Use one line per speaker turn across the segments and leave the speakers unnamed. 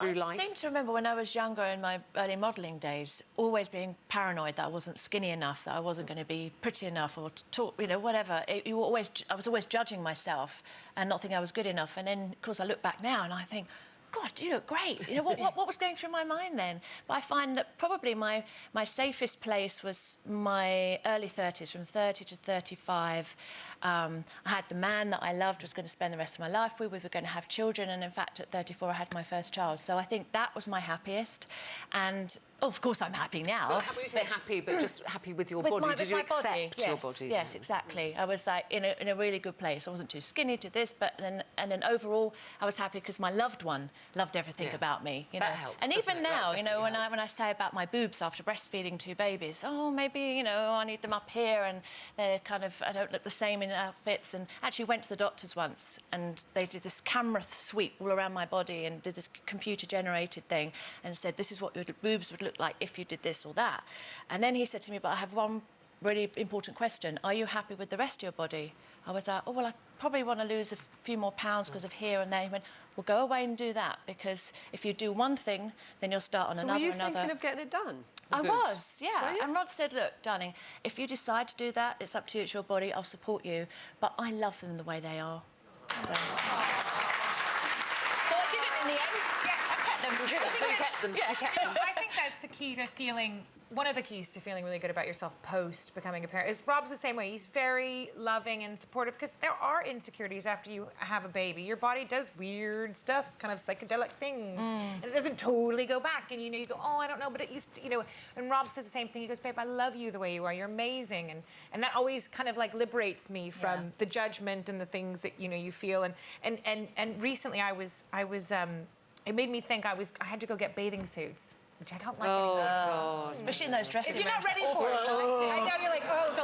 I seem to remember when I was younger in my early modelling days, always being paranoid that I wasn't skinny enough, that I wasn't going to be pretty enough or talk, you know, whatever. I was always judging myself and not thinking I was good enough. And then, of course, I look back now and I think, God, you look great. You know, what was going through my mind then? But I find that probably my safest place was my early 30s, from 30 to 35. I had the man that I loved, was going to spend the rest of my life with. We were going to have children. And in fact, at 34, I had my first child. So I think that was my happiest. And of course, I'm happy now.
Well, when you say happy, but just happy with your body, did you accept your body?
Yes, exactly. I was like in a really good place. I wasn't too skinny to this, but then overall, I was happy because my loved one loved everything about me. You know,
that helps,
and even now, you know, when I say about my boobs after breastfeeding 2 babies, oh, maybe, you know, I need them up here, and they're kind of, I don't look the same in outfits. And actually went to the doctors once, and they did this camera sweep all around my body and did this computer-generated thing, and said, this is what your boobs would look like if you did this or that. And then he said to me, but I have one really important question. Are you happy with the rest of your body? I was like, oh, well, I probably want to lose a few more pounds because of here and there. He went, well, go away and do that, because if you do one thing, then you'll start on another.
Were you thinking of getting it done?
I was, yeah. And Rod said, look, darling, if you decide to do that, it's up to you, it's your body, I'll support you. But I love them the way they are. So I did it in the end. Yeah, I kept them. You kept them.
Yeah. I think that's the key to feeling, one of the keys to feeling really good about yourself post becoming a parent. Is Rob's the same way. He's very loving and supportive, because there are insecurities after you have a baby. Your body does weird stuff, kind of psychedelic things, and it doesn't totally go back. And you know, you go, oh, I don't know, but it used to, you know. And Rob says the same thing. He goes, babe, I love you the way you are. You're amazing, and that always kind of like liberates me from the judgment and the things that you know you feel. And recently it made me think I had to go get bathing suits, which I don't like anymore.
Especially in those dresses.
If you're not ready for it, I know you're like, oh,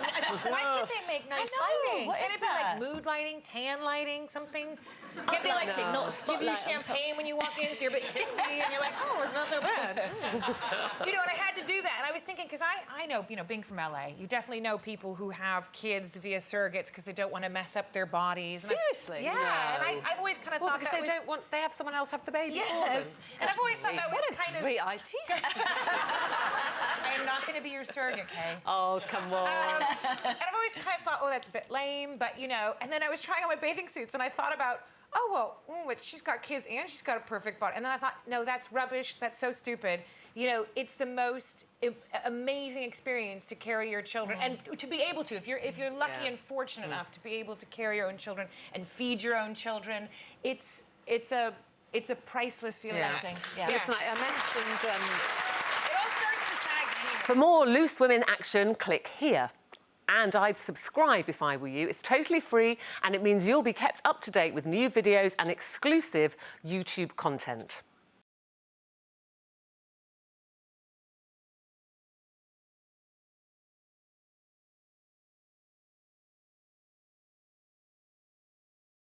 why can't they make nice lighting?
What
Can't
is
it be like mood lighting, tan lighting, something? Can't they like give you champagne when you walk in, so you're a bit tipsy, and you're like, oh, it's not so bad. You know, and I had to do that, and I was thinking, because I know, you know, being from LA, you definitely know people who have kids via surrogates because they don't want to mess up their bodies.
Seriously?
Yeah,
no.
and I've always kind of thought
because they have someone else have the baby for them.
And I've always thought that was kind of
great idea.
I'm not going to be your surrogate, Kay.
Oh, come on.
And I've always kind of thought, oh, that's a bit lame, but, you know, and then I was trying on my bathing suits, and I thought about, oh, well, but she's got kids and she's got a perfect body. And then I thought, no, that's rubbish. That's so stupid. You know, it's the most amazing experience to carry your children and to be able to, if you're lucky and fortunate enough to be able to carry your own children and feed your own children, it's a priceless feeling.
Yeah.
Listen, I mentioned.
It all starts to sag anyway.
For more Loose Women action, click here. And I'd subscribe if I were you. It's totally free, and it means you'll be kept up to date with new videos and exclusive YouTube content.